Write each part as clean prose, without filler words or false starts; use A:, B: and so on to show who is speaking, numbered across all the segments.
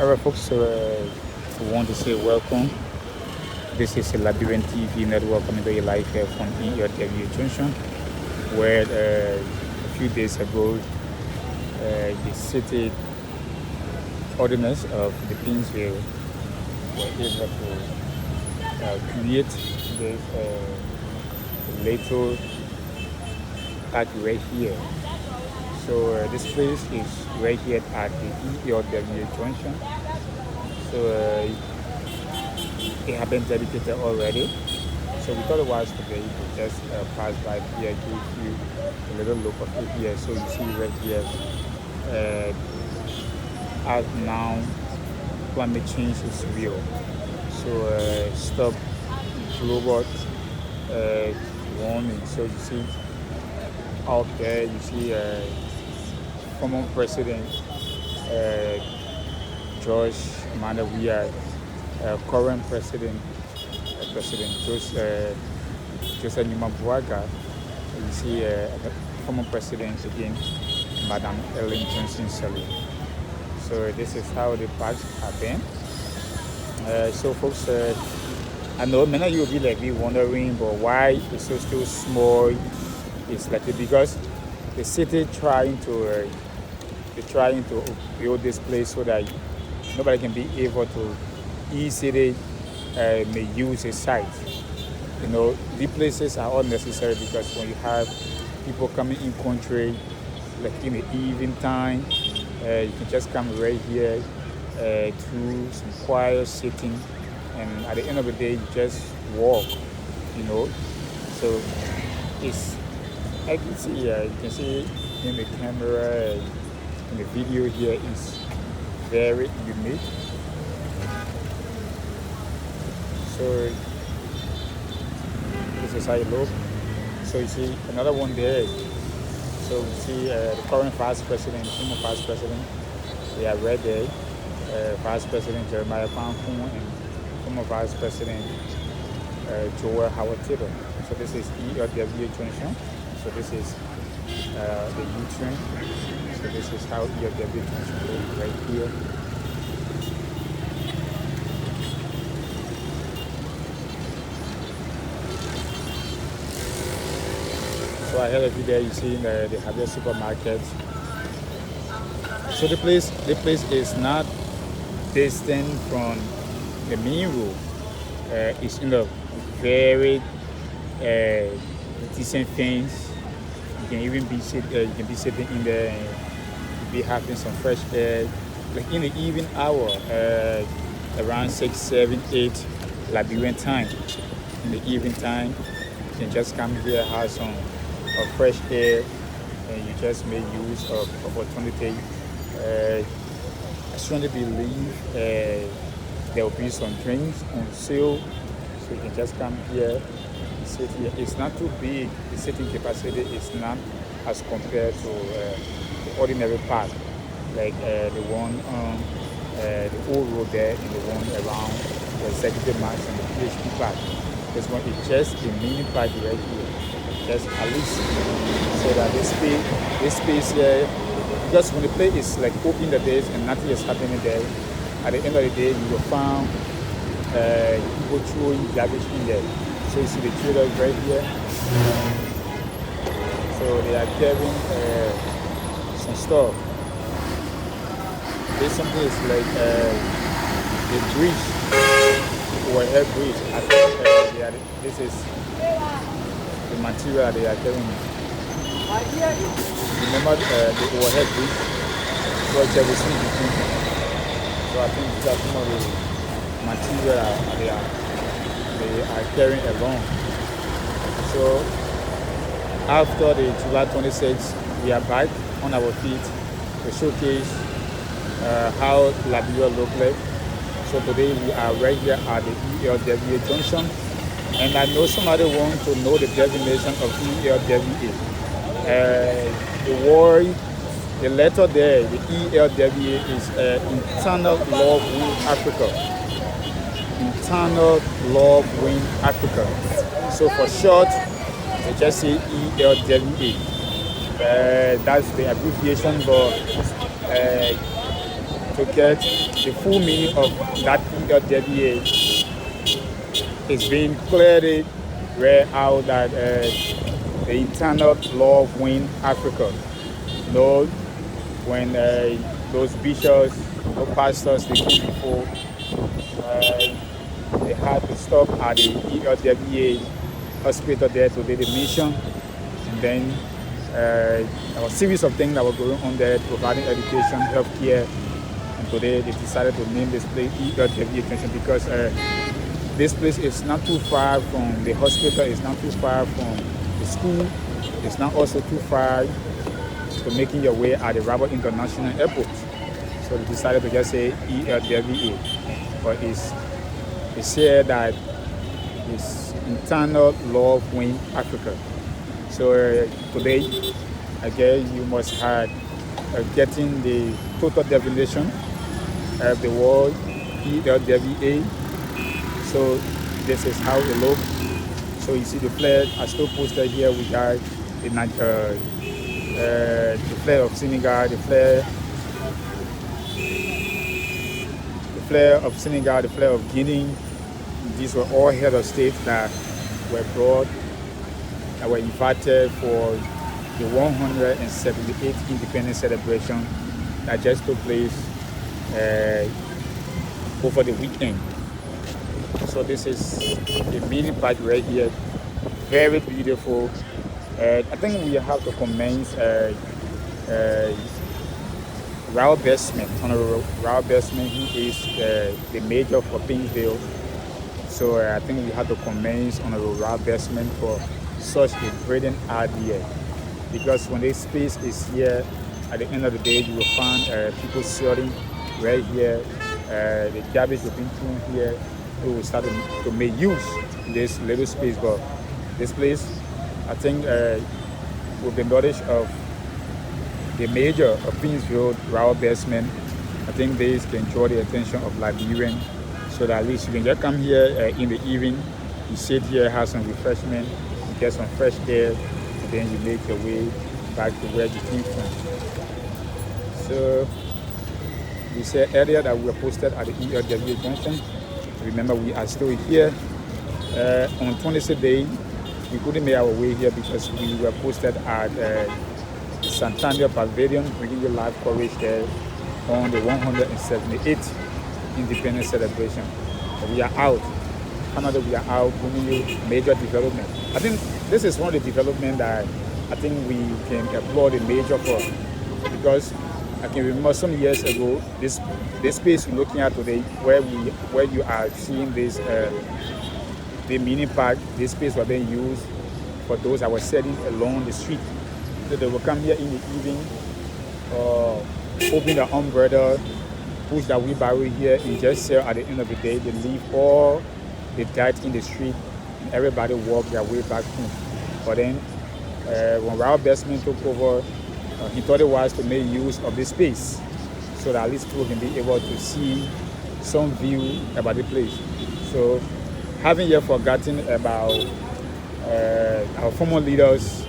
A: Alright, folks, so we want to say welcome. This is a Liberian TV network coming to you live here from ELW Junction, where a few days ago the city ordinance of the Pinsville were able to create this little park right here. So this place is right here at the ELW Junction. So it has been dedicated already. So we thought it was today to just pass by here, give you a little look of it here. So you see right here, as now climate change is real. So stop global warming. So you see out there, you see former President George Monrovia, current President Joseph Buaga. You see the former President again, Madam Ellen Johnson Sirleaf. So this is how the parks have been. So folks, I know many of you will be wondering, but why it's so still small? It's like because the city trying to build this place so that nobody can be able to easily may use a site. You know, these places are unnecessary because when you have people coming in country, like in the evening time, you can just come right here to some quiet sitting, and at the end of the day, you just walk. You know, so it's I can see here. You can see in the camera, in the video here is very unique. So this is how it looks. So you see another one there. So you see the current Vice President, former Vice President, they are right there. Vice President Jeremiah Pankun and former Vice President Joel Howard Taylor. So this is ELW Junction. So this is the U-turn. So this is how ELW Junction looks right here. So I heard every day you see they have their supermarkets. So the place is not distant from the main road. It's in a very decent fence. You can even be sitting in there and be having some fresh air. Like in the evening hour, around 6, 7, 8 Liberian time. In the evening time, you can just come here, have some fresh air, and you just make use of opportunity. I strongly believe there will be some drinks on sale, so you can just come here. Sit here. It's not too big. The sitting capacity is not as compared to the ordinary park, like the one on the old road there and the one around the Executive Max and the PHP Park. This one is just a mini park right here. Just at least so that this space here, because when the place is like open the days and nothing is happening there, at the end of the day you will find people throwing garbage in there. So you see the trailers right here. So they are carrying some stuff. This something is like the bridge or air bridge. I think this is the material they are carrying. Remember the overhead bridge? So there was in between. So I think these are some of the material they are carrying along. So after the July 26th, we are back on our feet to showcase how Liberia looks like. So today we are right here at the ELWA Junction, and I know somebody wants to know the definition of ELWA. The word, the letter there, the ELWA is Internal Love Wing Africa. Internal Love Wing Africa. So for short, they just say ELWA. That's the abbreviation, but to get the full meaning of that EWA is being clearly read out that the eternal love win Africa. You know, when those bishops, those pastors, they came before, they had to stop at the EWA hospital there to do the mission, and then there was a series of things that were going on there, providing education, healthcare, and today they decided to name this place EWA Extension because this place is not too far from the hospital, it's not too far from the school, it's not also too far to making your way at the Rabat International Airport. So they decided to just say ELWA, but it's said that it's internal love win Africa. So today, again, you must have getting the total definition of the word ELWA. So this is how it looks. So you see the flag, I still posted here, we got the flag of Senegal, the flag of Senegal, the flag of Guinea. These were all head of states that were brought, that were invited for the 178th independence celebration that just took place over the weekend. So this is the mini park right here, very beautiful. I think we have to commence Raoul Bestman, Honorable Raoul Bestman. He is the mayor for Pinsville. So I think we have to commence Honorable Raoul Bestman for such a brilliant idea. Because when this space is here, at the end of the day, you will find people sorting right here. The garbage will be thrown here. We will start to make use of this little space. But this place, I think, with the knowledge of the mayor of Pinsville, Raoul Bestman, I think this can draw the attention of Liberians, so that at least you can just come here in the evening, you sit here, have some refreshment, you get some fresh air, and then you make your way back to where you came from. So we said earlier that we were posted at the ELWA Junction. Remember, we are still here. On 26th day, we couldn't make our way here because we were posted at Santander Pavilion, bringing you live coverage there on the 178th independence celebration. So we are out. Canada, we are out bringing you major development. I think this is one of the developments that I think we can applaud the major for, because I can remember some years ago, this space we're looking at today, where you are seeing this the mini park, this space was being used for those that were sitting along the street. So they will come here in the evening, open the umbrella, push the wheelbarrow here, and just sell at the end of the day. They leave all the dirt in the street, and everybody walk their way back home. But then, when Raoul Bestman took over, he thought it was to make use of this space, so that at least people can be able to see some view about the place. So, having yet forgotten about our former leaders,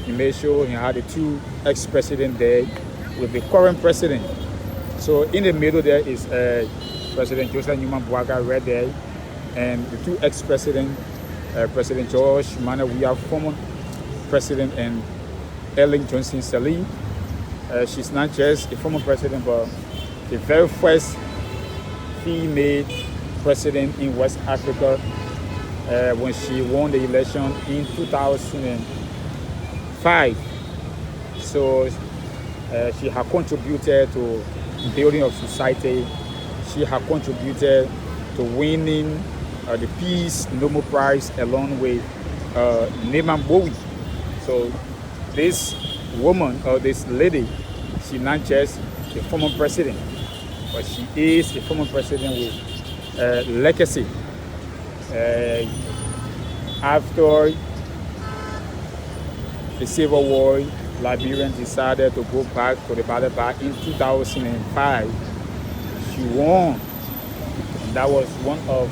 A: he made sure he had the two ex-presidents there with the current president. So in the middle there is President Joseph Newman Boaga right there, and the two ex-presidents, President George Manneh, we have former president, and Ellen Johnson Sirleaf. She's not just a former president, but the very first female president in West Africa when she won the election in 2005. So she had contributed to building of society. She had contributed to winning the Peace Nobel Prize along with Neyman Bowie. So this woman, or this lady, she's not just a former president, but she is a former president with legacy. After the Civil War, Liberians decided to go back to the battle back in 2005. She won. And that was one of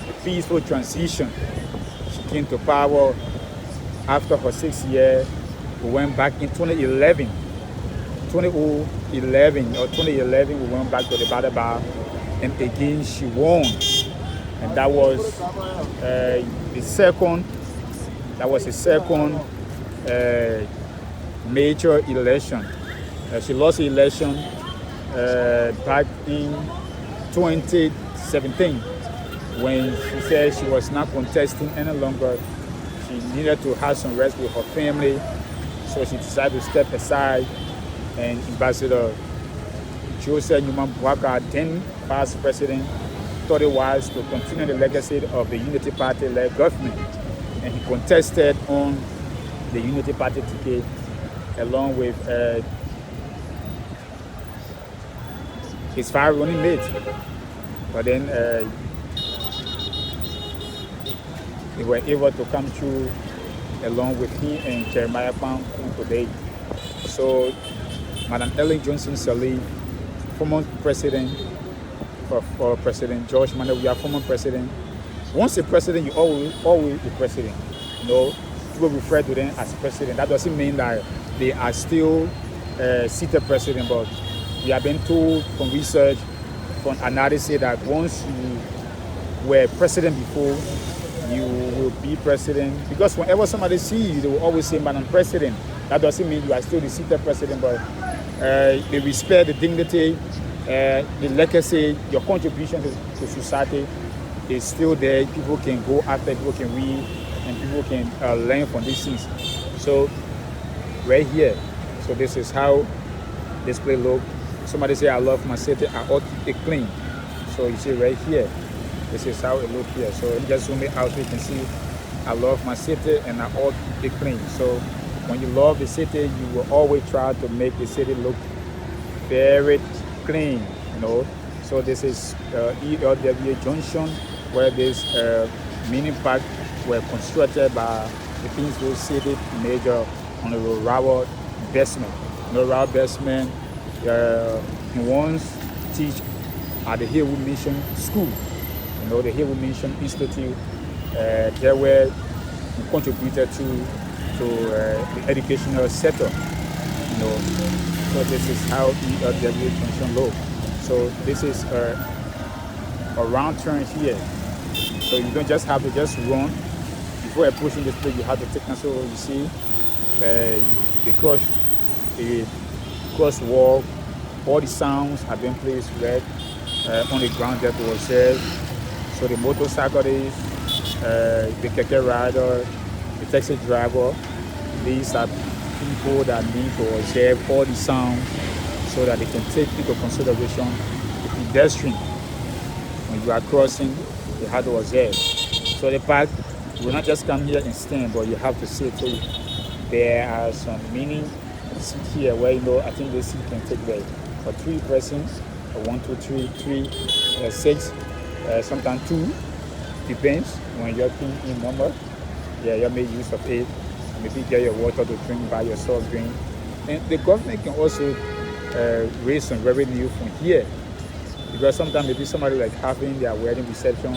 A: the peaceful transition. She came to power after her 6 years. We went back in 2011 2011 or 2011, we went back to the battle bar, and again she won, and that was the second. That was the second major election. She lost the election back in 2017 when she said she was not contesting any longer. She needed to have some rest with her family, so she decided to step aside. And Ambassador Joseph Newman Bouaka, then past president, thought it wise to continue the legacy of the Unity Party-led government, and he contested on the Unity Party ticket along with his 5 running mates. But then they were able to come through along with him and Jeremiah Pam today. So Madam Ellen Johnson Sirleaf, former president for President George Manuel, we are former president. Once a president, you always the president. You know, people refer to them as president. That doesn't mean that they are still seated president, but we have been told from research, from analysis, that once you were president before, you will be president. Because whenever somebody sees you, they will always say, Madam President. That doesn't mean you are still the seated president, but they respect the dignity, the legacy, your contribution to society is still there. People can go after, people can read, and people can learn from these things. So right here, so this is how this place look. Somebody say, I love my city, I ought to keep it clean. So you see right here, this is how it look here. So let me just zoom it out so you can see, I love my city and I ought to keep it clean. So when you love the city, you will always try to make the city look very clean, you know. So this is ELWA Junction, where this mini park were constructed by the Pinsville City Major on the rural investment. Rural investment, he once teach at the Haywood Mission School, you know, the Haywood Mission Institute. There where he contributed to the educational sector, you know. So this is how ELWA Junction look. So this is a round turn here. So you don't just have to just run. Before approaching this place, you have to take control. You see, the crosswalk, all the sounds have been placed right on the ground that was observe. So the motorcyclists, the keke rider, the taxi driver, these are people that need to observe all the sounds so that they can take into consideration the pedestrian. When you are crossing, you have to observe. So the park will not just come here and stand, but you have to sit too. There are some mini seats here where, you know, I think this seat can take like for 3 persons, 1, 2, 3, 6, sometimes 2, depends when you're in number. Yeah, you make use of it. Maybe get your water to drink, buy your soft drink. And the government can also raise some revenue from here. Because sometimes maybe somebody like having their wedding reception,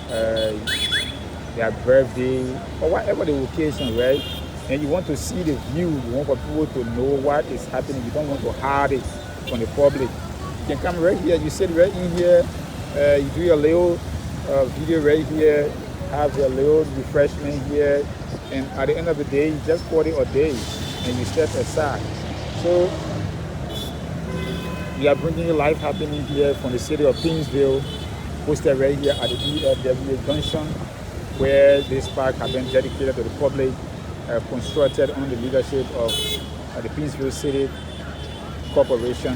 A: their birthday, or whatever the occasion, right? And you want to see the view, you want for people to know what is happening. You don't want to hide it from the public. You can come right here, you sit right in here, you do your little video right here, have your little refreshment here, and at the end of the day, you just call it a day, and you step aside. So we are bringing you life happening here from the city of Pinsville, posted right here at the ELWA Junction, where this park has been dedicated to the public, constructed under the leadership of the Pinsville City Corporation,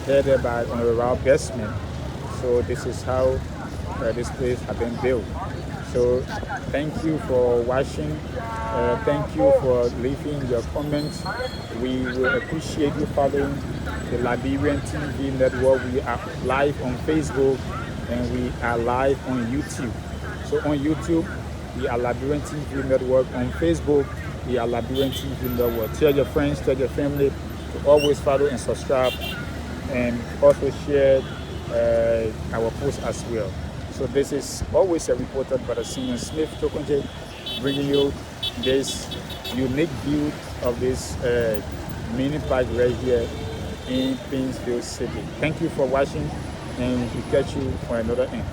A: headed by Honorable Bestman. So this is how this place has been built. So thank you for watching. Thank you for leaving your comments. We will appreciate you following the Liberian TV network. We are live on Facebook and we are live on YouTube. So on YouTube, we are Liberian TV network. On Facebook, we are Liberian TV network. Tell your friends, tell your family to always follow and subscribe, and also share our posts as well. So this is always a reporter by the Simon Smith Tokonje, bringing you this unique view of this mini park right here in Painesville City. Thank you for watching, and we catch you for another end.